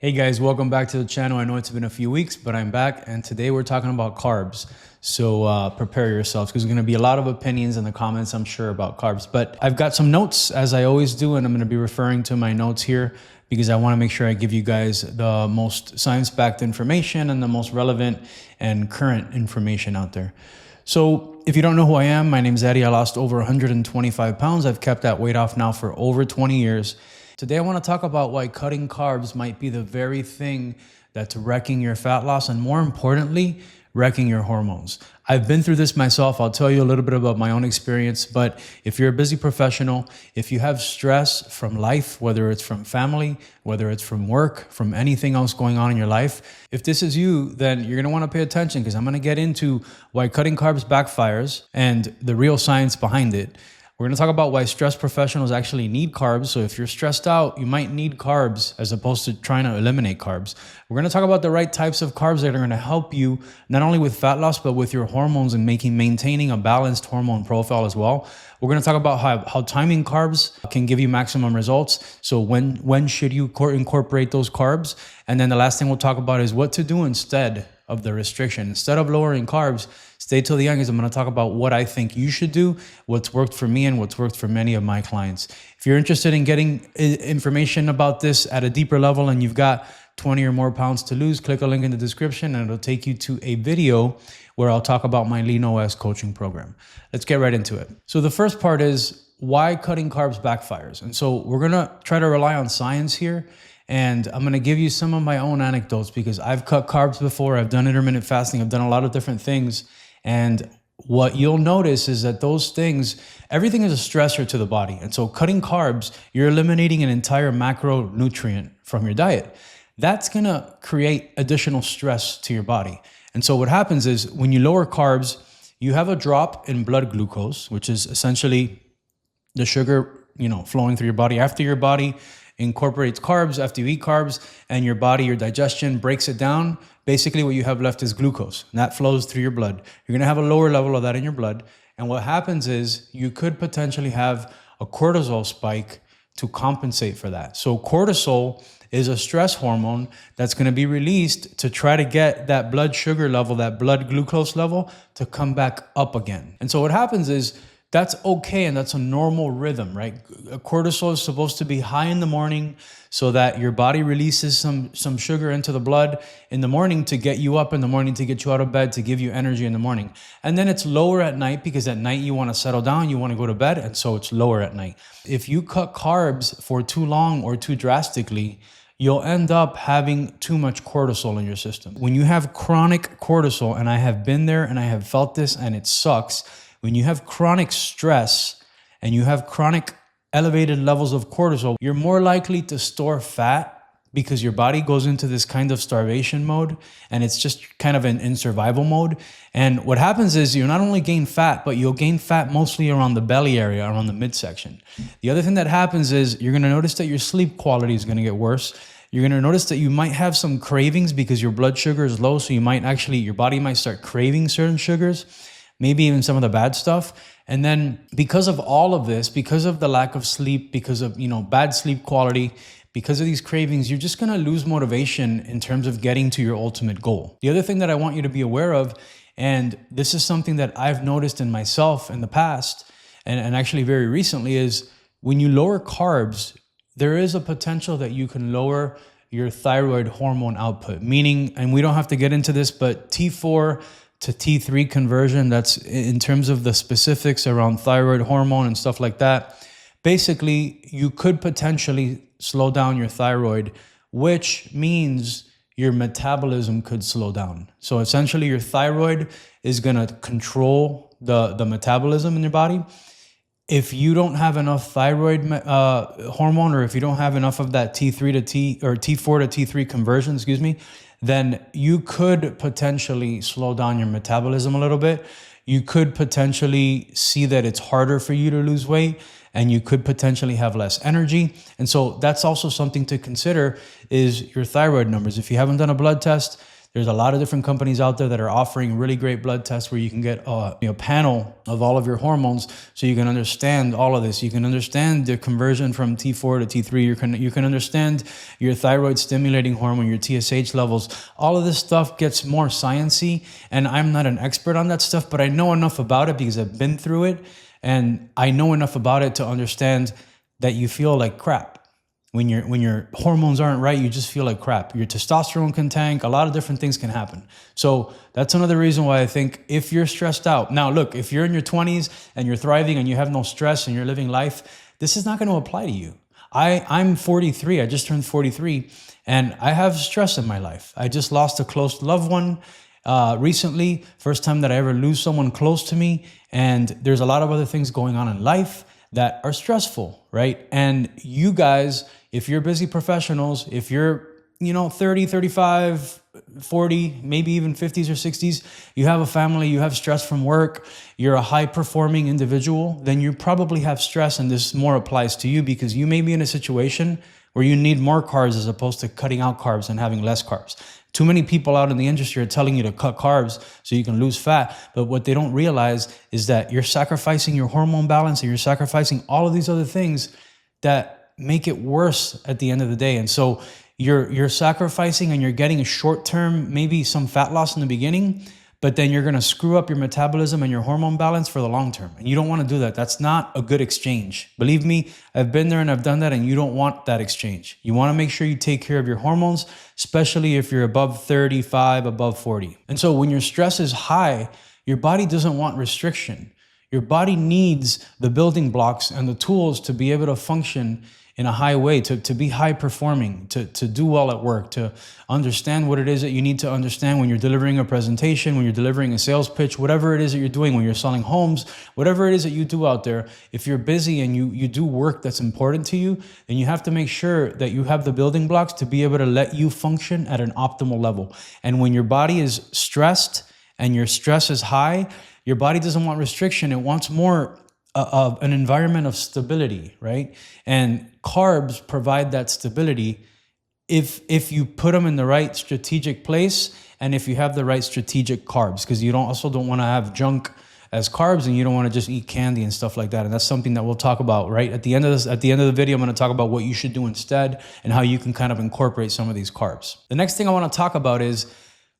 Hey guys, welcome back to the channel. I know it's been a few weeks, but I'm back, and today we're talking about carbs. So prepare yourselves, because there's going to be a lot of opinions in the comments, I'm sure, about carbs. But I've got some notes, as I always do, and I'm going to be referring to my notes here because I want to make sure I give you guys the most science-backed information and the most relevant and current information out there. So if you don't know who I am, my name's Eddy. I lost over 125 pounds. I've kept that weight off now for over 20 years. Today, I want to talk about why cutting carbs might be the very thing that's wrecking your fat loss and, more importantly, wrecking your hormones. I've been through this myself. I'll tell you a little bit about my own experience, but if you're a busy professional, if you have stress from life, whether it's from family, whether it's from work, from anything else going on in your life, if this is you, then you're going to want to pay attention, because I'm going to get into why cutting carbs backfires and the real science behind it. We're going to talk about why stress professionals actually need carbs. So if you're stressed out, you might need carbs as opposed to trying to eliminate carbs. We're going to talk about the right types of carbs that are going to help you not only with fat loss, but with your hormones and maintaining a balanced hormone profile as well. We're going to talk about how timing carbs can give you maximum results. So when should you incorporate those carbs? And then the last thing we'll talk about is what to do instead of the restriction. Instead of lowering carbs, stay till the end, because I'm going to talk about what I think you should do, what's worked for me and what's worked for many of my clients. If you're interested in getting information about this at a deeper level and you've got 20 or more pounds to lose, click a link in the description and it'll take you to a video where I'll talk about my LeanOS coaching program. Let's get right into it. So the first part is why cutting carbs backfires. And so we're going to try to rely on science here. And I'm going to give you some of my own anecdotes, because I've cut carbs before. I've done intermittent fasting. I've done a lot of different things. And what you'll notice is that those things, everything is a stressor to the body. And so cutting carbs, you're eliminating an entire macronutrient from your diet. That's going to create additional stress to your body. And so what happens is when you lower carbs, you have a drop in blood glucose, which is essentially the sugar, flowing through your body. After your body incorporates carbs, after you eat carbs, and your body, your digestion breaks it down, basically what you have left is glucose, and that flows through your blood. You're going to have a lower level of that in your blood. And what happens is you could potentially have a cortisol spike to compensate for that. So cortisol is a stress hormone that's going to be released to try to get that blood sugar level, that blood glucose level, to come back up again. And so what happens is that's okay, and that's a normal rhythm, right? Cortisol is supposed to be high in the morning so that your body releases some sugar into the blood in the morning to get you up in the morning, to get you out of bed, to give you energy in the morning. And then it's lower at night, because at night you want to settle down, you want to go to bed, and so it's lower at night. If you cut carbs for too long or too drastically, you'll end up having too much cortisol in your system. When you have chronic cortisol, and I have been there and I have felt this and it sucks, when you have chronic stress and you have chronic elevated levels of cortisol, you're more likely to store fat, because your body goes into this kind of starvation mode, and it's just kind of in survival mode. And what happens is you not only gain fat, but you'll gain fat mostly around the belly area, around the midsection. The other thing that happens is you're going to notice that your sleep quality is going to get worse. You're going to notice that you might have some cravings because your blood sugar is low, so your body might start craving certain sugars, maybe even some of the bad stuff. And then because of all of this, because of the lack of sleep, because of, bad sleep quality, because of these cravings, you're just going to lose motivation in terms of getting to your ultimate goal. The other thing that I want you to be aware of, and this is something that I've noticed in myself in the past, and actually very recently, is when you lower carbs, there is a potential that you can lower your thyroid hormone output, meaning, and we don't have to get into this, but T4 to T3 conversion, that's in terms of the specifics around thyroid hormone and stuff like that. Basically, you could potentially slow down your thyroid, which means your metabolism could slow down. So essentially, your thyroid is going to control the metabolism in your body. If you don't have enough thyroid hormone, or if you don't have enough of that T4 to T3 conversion, then you could potentially slow down your metabolism a little bit. You could potentially see that it's harder for you to lose weight, and you could potentially have less energy. And so that's also something to consider, is your thyroid numbers. If you haven't done a blood test, There's a lot of different companies out there that are offering really great blood tests where you can get a panel of all of your hormones so you can understand all of this. You can understand the conversion from T4 to T3. You can understand your thyroid stimulating hormone, your TSH levels. All of this stuff gets more sciencey, and I'm not an expert on that stuff, but I know enough about it because I've been through it, and I know enough about it to understand that you feel like crap. When your hormones aren't right, you just feel like crap. Your testosterone can tank. A lot of different things can happen. So that's another reason why I think if you're stressed out. Now, look, if you're in your 20s and you're thriving and you have no stress and you're living life, this is not going to apply to you. I'm 43. I just turned 43, and I have stress in my life. I just lost a close loved one recently. First time that I ever lose someone close to me. And there's a lot of other things going on in life that are stressful, right? And you guys, if you're busy professionals, if you're, 30, 35, 40, maybe even 50s or 60s, you have a family, you have stress from work, you're a high performing individual, then you probably have stress, and this more applies to you because you may be in a situation where you need more carbs as opposed to cutting out carbs and having less carbs. Too many people out in the industry are telling you to cut carbs so you can lose fat. But what they don't realize is that you're sacrificing your hormone balance and you're sacrificing all of these other things that make it worse at the end of the day. And so you're sacrificing and you're getting a short-term, maybe some fat loss in the beginning, but then you're going to screw up your metabolism and your hormone balance for the long term. And you don't want to do that. That's not a good exchange. Believe me, I've been there and I've done that, and you don't want that exchange. You want to make sure you take care of your hormones, especially if you're above 35, above 40. And so when your stress is high, your body doesn't want restriction. Your body needs the building blocks and the tools to be able to function in a high way, to be high performing, to do well at work, to understand what it is that you need to understand when you're delivering a presentation, when you're delivering a sales pitch, whatever it is that you're doing, when you're selling homes, whatever it is that you do out there. If you're busy and you do work that's important to you, then you have to make sure that you have the building blocks to be able to let you function at an optimal level. And when your body is stressed and your stress is high, your body doesn't want restriction. It wants more of an environment of stability, right? And carbs provide that stability if you put them in the right strategic place and if you have the right strategic carbs, because you don't want to have junk as carbs, and you don't want to just eat candy and stuff like that. And that's something that we'll talk about right at the end of this. At the end of the video, I'm going to talk about what you should do instead and how you can kind of incorporate some of these carbs. The next thing I want to talk about is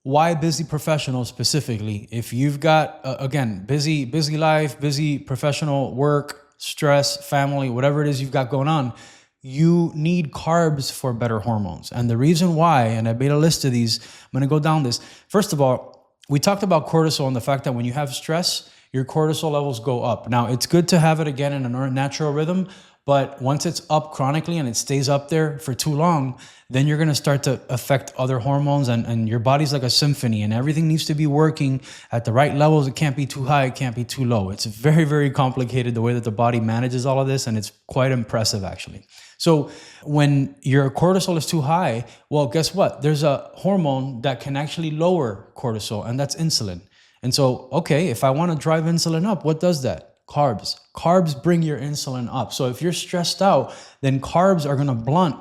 why busy professionals specifically. If you've got, again, busy life, busy professional work, stress, family, whatever it is you've got going on, you need carbs for better hormones. And the reason why, and I made a list of these, I'm going to go down this. First of all, we talked about cortisol and the fact that when you have stress, your cortisol levels go up. Now, it's good to have it again in a natural rhythm, but once it's up chronically and it stays up there for too long, then you're going to start to affect other hormones, and your body's like a symphony, and everything needs to be working at the right levels. It can't be too high. It can't be too low. It's very, very complicated the way that the body manages all of this, and it's quite impressive actually. So when your cortisol is too high, well, guess what? There's a hormone that can actually lower cortisol, and that's insulin. And so, okay, if I want to drive insulin up, what does that? Carbs. Carbs bring your insulin up. So if you're stressed out, then carbs are going to blunt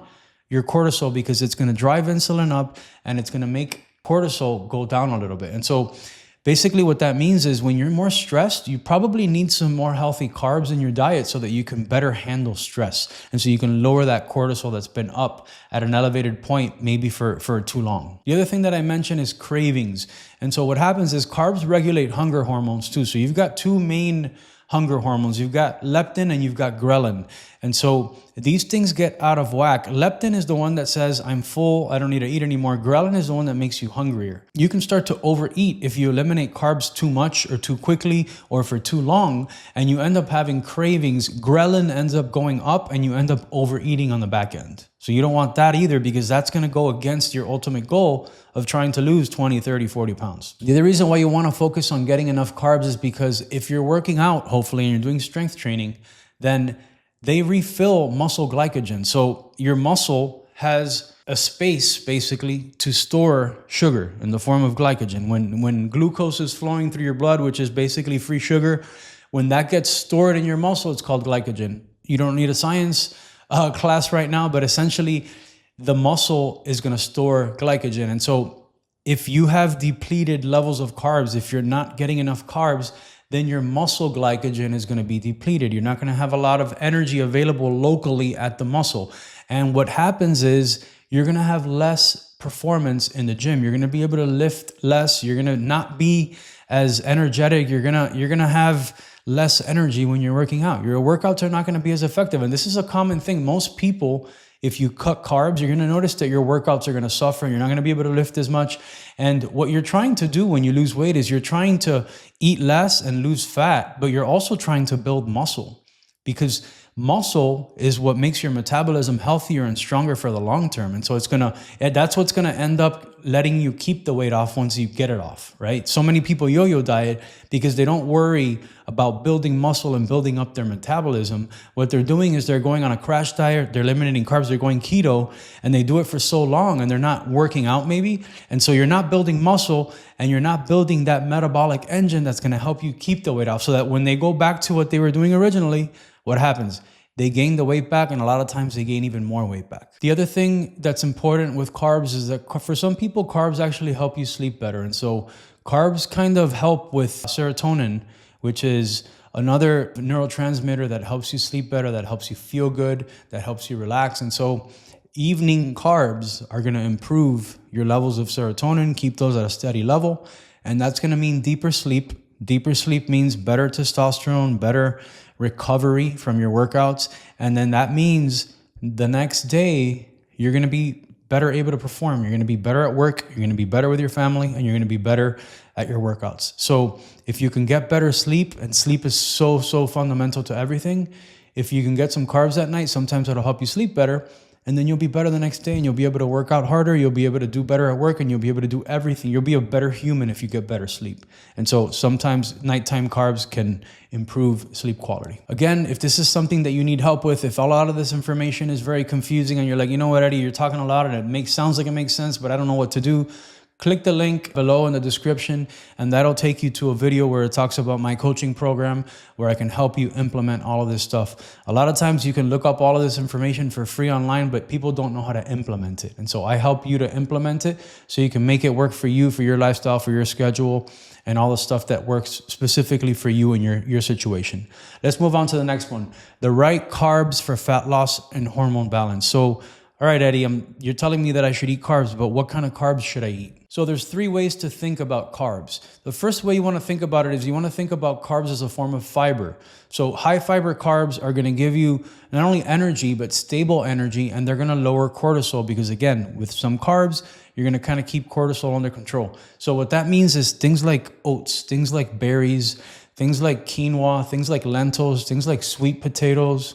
your cortisol because it's going to drive insulin up and it's going to make cortisol go down a little bit. And so basically what that means is when you're more stressed, you probably need some more healthy carbs in your diet so that you can better handle stress. And so you can lower that cortisol that's been up at an elevated point, maybe for too long. The other thing that I mentioned is cravings. And so what happens is carbs regulate hunger hormones too. So you've got two main hunger hormones. You've got leptin and you've got ghrelin. And so these things get out of whack. Leptin is the one that says, I'm full, I don't need to eat anymore. Ghrelin is the one that makes you hungrier. You can start to overeat if you eliminate carbs too much or too quickly or for too long, and you end up having cravings. Ghrelin ends up going up and you end up overeating on the back end. So you don't want that either, because that's going to go against your ultimate goal of trying to lose 20, 30, 40 pounds. The other reason why you want to focus on getting enough carbs is because if you're working out, hopefully, and you're doing strength training, then they refill muscle glycogen. So your muscle has a space basically to store sugar in the form of glycogen. When glucose is flowing through your blood, which is basically free sugar, when that gets stored in your muscle, it's called glycogen. You don't need a science class right now, but essentially the muscle is going to store glycogen. And so if you have depleted levels of carbs, if you're not getting enough carbs, then your muscle glycogen is going to be depleted. You're not going to have a lot of energy available locally at the muscle. And what happens is you're going to have less performance in the gym. You're going to be able to lift less. You're going to not be as energetic. You're going to have less energy when you're working out. Your workouts are not going to be as effective. And this is a common thing. Most people, if you cut carbs, you're going to notice that your workouts are going to suffer. You're not going to be able to lift as much. And what you're trying to do when you lose weight is you're trying to eat less and lose fat, but you're also trying to build muscle, because muscle is what makes your metabolism healthier and stronger for the long term. And so that's what's going to end up letting you keep the weight off once you get it off, right? So many people yo-yo diet because they don't worry about building muscle and building up their metabolism. What they're doing is they're going on a crash diet, they're eliminating carbs, they're going keto, and they do it for so long and they're not working out maybe. And so you're not building muscle and you're not building that metabolic engine that's going to help you keep the weight off, so that when they go back to what they were doing originally, what happens? They gain the weight back, and a lot of times they gain even more weight back. The other thing that's important with carbs is that for some people, carbs actually help you sleep better. And so carbs kind of help with serotonin, which is another neurotransmitter that helps you sleep better, that helps you feel good, that helps you relax. And so evening carbs are going to improve your levels of serotonin, keep those at a steady level. And that's going to mean deeper sleep. Deeper sleep means better testosterone, better recovery from your workouts. And then that means the next day, you're going to be better able to perform. You're going to be better at work. You're going to be better with your family, and you're going to be better at your workouts. So if you can get better sleep, and sleep is so fundamental to everything. If you can get some carbs at night, sometimes it'll help you sleep better. And then you'll be better the next day, and you'll be able to work out harder. You'll be able to do better at work, and you'll be able to do everything. You'll be a better human if you get better sleep. And so sometimes nighttime carbs can improve sleep quality. Again, if this is something that you need help with, if a lot of this information is very confusing and you're like, you know what, Eddie, you're talking a lot and it sounds like it makes sense, but I don't know what to do, click the link below in the description, and that'll take you to a video where it talks about my coaching program, where I can help you implement all of this stuff. A lot of times you can look up all of this information for free online, but people don't know how to implement it. And so I help you to implement it so you can make it work for you, for your lifestyle, for your schedule, and all the stuff that works specifically for you and your situation. Let's move on to the next one. The right carbs for fat loss and hormone balance. So, all right, Eddie, you're telling me that I should eat carbs, but what kind of carbs should I eat? So there's three ways to think about carbs. The first way you want to think about it is you want to think about carbs as a form of fiber. So high fiber carbs are going to give you not only energy, but stable energy, and they're going to lower cortisol because, again, with some carbs, you're going to kind of keep cortisol under control. So what that means is things like oats, things like berries, things like quinoa, things like lentils, things like sweet potatoes.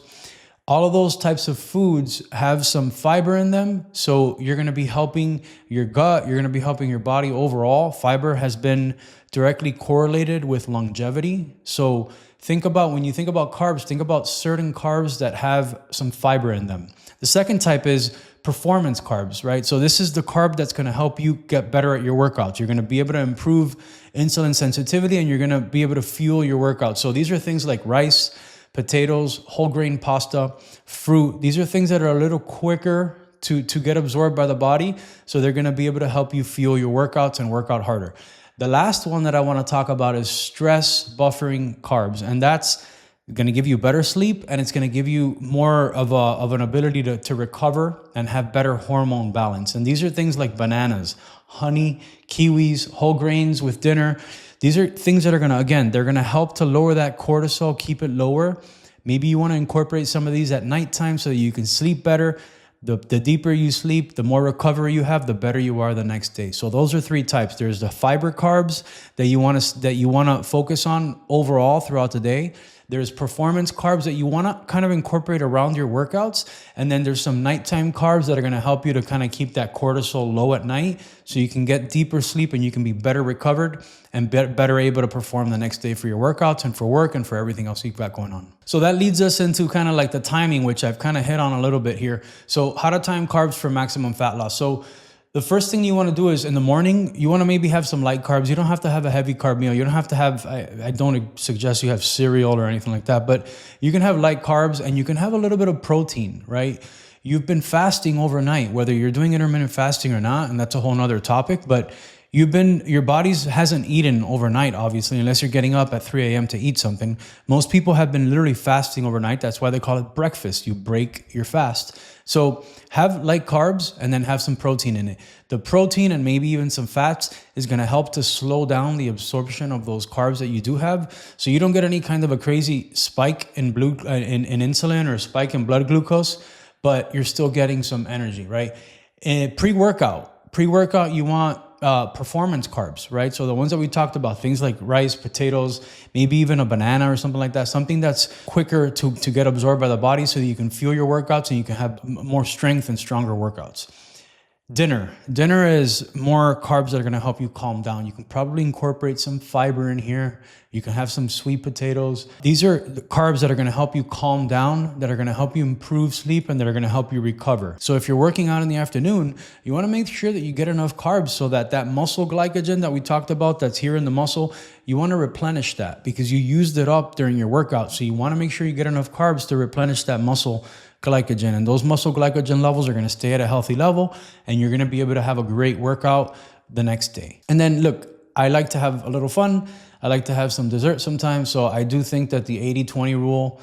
All of those types of foods have some fiber in them. So you're going to be helping your gut. You're going to be helping your body overall. Fiber has been directly correlated with longevity. So when you think about carbs, think about certain carbs that have some fiber in them. The second type is performance carbs, right? So this is the carb that's going to help you get better at your workouts. You're going to be able to improve insulin sensitivity, and you're going to be able to fuel your workouts. So these are things like rice, potatoes, whole grain pasta, fruit. These are things that are a little quicker to get absorbed by the body. So they're going to be able to help you fuel your workouts and work out harder. The last one that I want to talk about is stress buffering carbs. And that's going to give you better sleep, and it's going to give you more of an ability to recover and have better hormone balance. And these are things like bananas, honey, kiwis, whole grains with dinner. These are things that are going to, again, they're going to help to lower that cortisol, keep it lower. Maybe you want to incorporate some of these at nighttime so that you can sleep better. The deeper you sleep, the more recovery you have, the better you are the next day. So those are three types. There's the fiber carbs that you want to focus on overall throughout the day. There's performance carbs that you want to kind of incorporate around your workouts. And then there's some nighttime carbs that are going to help you to kind of keep that cortisol low at night so you can get deeper sleep and you can be better recovered and better able to perform the next day for your workouts and for work and for everything else you've got going on. So that leads us into kind of like the timing, which I've kind of hit on a little bit here. So how to time carbs for maximum fat loss. So the first thing you want to do is in the morning, you want to maybe have some light carbs. You don't have to have a heavy carb meal. You don't have to have, I don't suggest you have cereal or anything like that, but you can have light carbs and you can have a little bit of protein, right? You've been fasting overnight, whether you're doing intermittent fasting or not, and that's a whole nother topic, but Your body's hasn't eaten overnight, obviously, unless you're getting up at 3 a.m. to eat something. Most people have been literally fasting overnight. That's why they call it breakfast. You break your fast. So have light carbs and then have some protein in it. The protein and maybe even some fats is going to help to slow down the absorption of those carbs that you do have. So you don't get any kind of a crazy spike in insulin or spike in blood glucose, but you're still getting some energy, right? And pre-workout, you want performance carbs, right? So the ones that we talked about, things like rice, potatoes, maybe even a banana or something like that, something that's quicker to get absorbed by the body so that you can fuel your workouts and you can have more strength and stronger workouts. Dinner is more carbs that are going to help you calm down. You can probably incorporate some fiber in here. You can have some sweet potatoes. These are the carbs that are going to help you calm down, that are going to help you improve sleep, and that are going to help you recover. So if you're working out in the afternoon, you want to make sure that you get enough carbs so that muscle glycogen that we talked about that's here in the muscle, you want to replenish that because you used it up during your workout. So you want to make sure you get enough carbs to replenish that muscle glycogen, and those muscle glycogen levels are going to stay at a healthy level, and you're going to be able to have a great workout the next day. And then look, I like to have a little fun. I like to have some dessert sometimes. So I do think that the 80-20 rule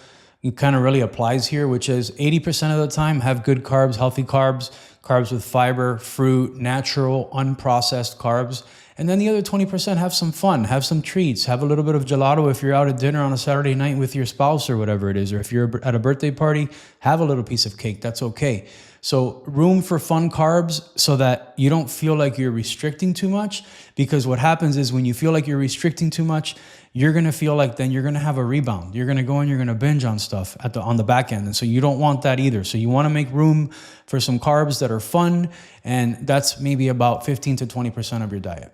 kind of really applies here, which is 80% of the time have good carbs, healthy carbs, carbs with fiber, fruit, natural, unprocessed carbs. And then the other 20% have some fun, have some treats, have a little bit of gelato if you're out at dinner on a Saturday night with your spouse or whatever it is. Or if you're at a birthday party, have a little piece of cake. That's okay. So room for fun carbs so that you don't feel like you're restricting too much, because what happens is when you feel like you're restricting too much, you're going to feel like then you're going to have a rebound. You're going to go and you're going to binge on stuff on the back end. And so you don't want that either. So you want to make room for some carbs that are fun. And that's maybe about 15 to 20% of your diet.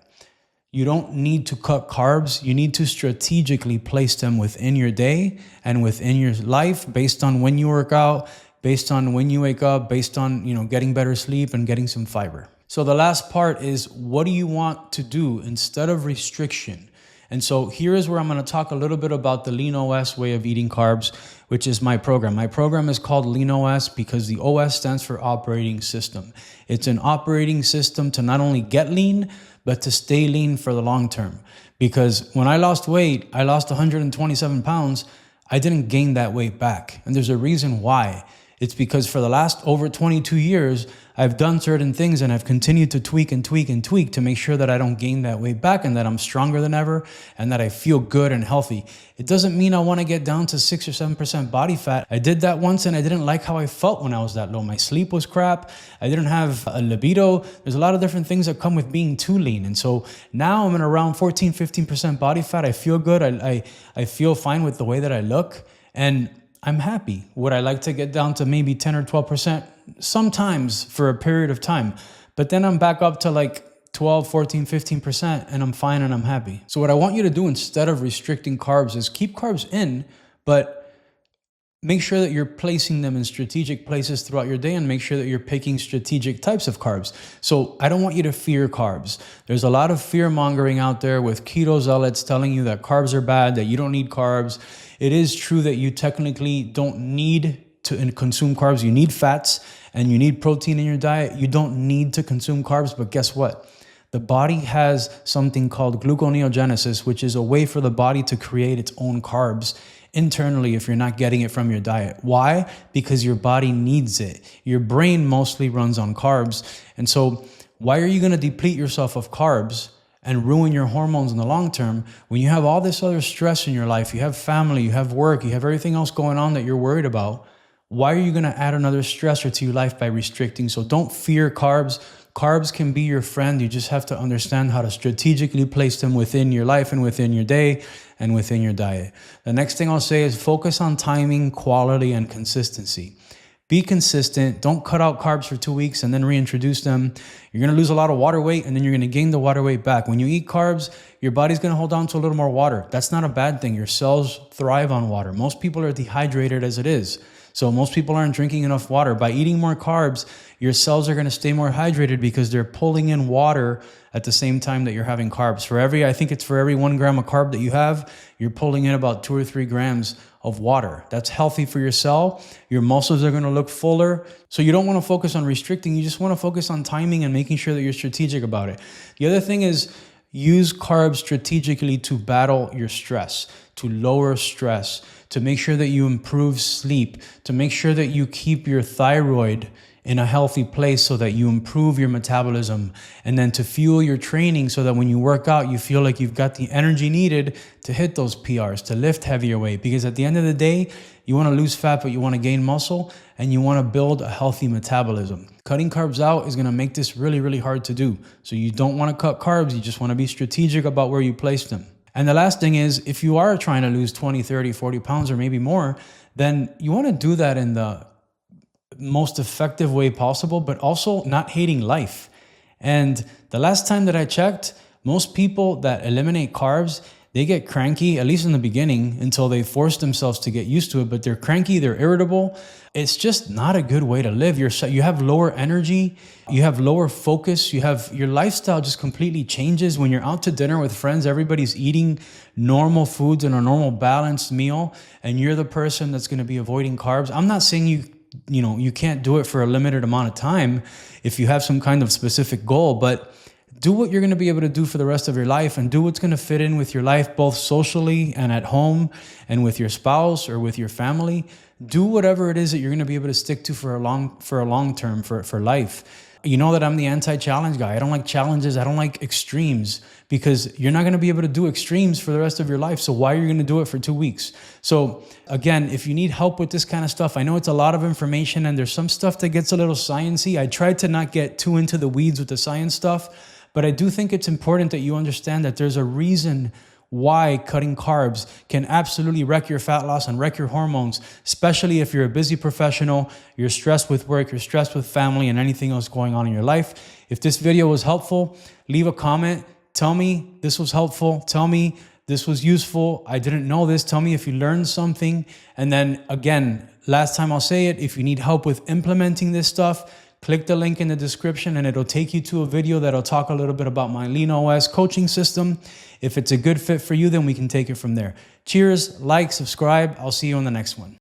You don't need to cut carbs. You need to strategically place them within your day and within your life based on when you work out, based on when you wake up, based on, getting better sleep and getting some fiber. So the last part is, what do you want to do instead of restriction? And so here is where I'm going to talk a little bit about the LeanOS way of eating carbs, which is my program. My program is called LeanOS because the OS stands for operating system. It's an operating system to not only get lean, but to stay lean for the long term. Because when I lost weight, I lost 127 pounds. I didn't gain that weight back. And there's a reason why. It's because for the last over 22 years, I've done certain things and I've continued to tweak to make sure that I don't gain that weight back and that I'm stronger than ever and that I feel good and healthy. It doesn't mean I want to get down to 6 or 7% body fat. I did that once and I didn't like how I felt when I was that low. My sleep was crap. I didn't have a libido. There's a lot of different things that come with being too lean. And so now I'm in around 14, 15% body fat. I feel good. I feel fine with the way that I look. And I'm happy. Would I like to get down to maybe 10 or 12%? Sometimes for a period of time. But then I'm back up to like 12, 14, 15% and I'm fine and I'm happy. So what I want you to do instead of restricting carbs is keep carbs in, but make sure that you're placing them in strategic places throughout your day and make sure that you're picking strategic types of carbs. So I don't want you to fear carbs. There's a lot of fear mongering out there with keto zealots telling you that carbs are bad, that you don't need carbs. It is true that you technically don't need to consume carbs. You need fats and you need protein in your diet. You don't need to consume carbs, but guess what? The body has something called gluconeogenesis, which is a way for the body to create its own carbs internally if you're not getting it from your diet. Why? Because your body needs it. Your brain mostly runs on carbs. And so why are you going to deplete yourself of carbs and ruin your hormones in the long term when you have all this other stress in your life? You have family, you have work, you have everything else going on that you're worried about. Why are you going to add another stressor to your life by restricting? So don't fear carbs. Carbs can be your friend. You just have to understand how to strategically place them within your life and within your day and within your diet. The next thing I'll say is focus on timing, quality, and consistency. Be consistent. Don't cut out carbs for 2 weeks and then reintroduce them. You're going to lose a lot of water weight and then you're going to gain the water weight back. When you eat carbs, your body's going to hold on to a little more water. That's not a bad thing. Your cells thrive on water. Most people are dehydrated as it is. So most people aren't drinking enough water. By eating more carbs, your cells are going to stay more hydrated because they're pulling in water at the same time that you're having carbs. I think it's for every 1 gram of carb that you have, you're pulling in about 2 or 3 grams of water. That's healthy for your cell. Your muscles are going to look fuller. So you don't want to focus on restricting. You just want to focus on timing and making sure that you're strategic about it. The other thing is use carbs strategically to battle your stress, to lower stress, to make sure that you improve sleep, to make sure that you keep your thyroid in a healthy place so that you improve your metabolism, and then to fuel your training so that when you work out, you feel like you've got the energy needed to hit those PRs, to lift heavier weight. Because at the end of the day, you want to lose fat, but you want to gain muscle, and you want to build a healthy metabolism. Cutting carbs out is going to make this really, really hard to do. So you don't want to cut carbs. You just want to be strategic about where you place them. And the last thing is, if you are trying to lose 20, 30, 40 pounds or maybe more, then you want to do that in the most effective way possible, but also not hating life. And the last time that I checked, most people that eliminate carbs, they get cranky, at least in the beginning, until they force themselves to get used to it. But they're cranky, they're irritable. It's just not a good way to live. You have lower energy, you have lower focus, your lifestyle just completely changes. When you're out to dinner with friends, everybody's eating normal foods and a normal balanced meal, and you're the person that's going to be avoiding carbs. I'm not saying you can't do it for a limited amount of time if you have some kind of specific goal, but do what you're going to be able to do for the rest of your life, and do what's going to fit in with your life, both socially and at home and with your spouse or with your family. Do whatever it is that you're going to be able to stick to for a long term, for life. You know that I'm the anti-challenge guy. I don't like challenges. I don't like extremes, because you're not going to be able to do extremes for the rest of your life. So why are you going to do it for 2 weeks? So again, if you need help with this kind of stuff, I know it's a lot of information and there's some stuff that gets a little sciencey. I tried to not get too into the weeds with the science stuff, but I do think it's important that you understand that there's a reason why cutting carbs can absolutely wreck your fat loss and wreck your hormones, especially if you're a busy professional, you're stressed with work, you're stressed with family and anything else going on in your life. If this video was helpful, leave a comment. Tell me this was helpful. Tell me this was useful. I didn't know this. Tell me if you learned something. And then again, last time I'll say it, if you need help with implementing this stuff, click the link in the description and it'll take you to a video that'll talk a little bit about my LeanOS coaching system. If it's a good fit for you, then we can take it from there. Cheers, like, subscribe. I'll see you on the next one.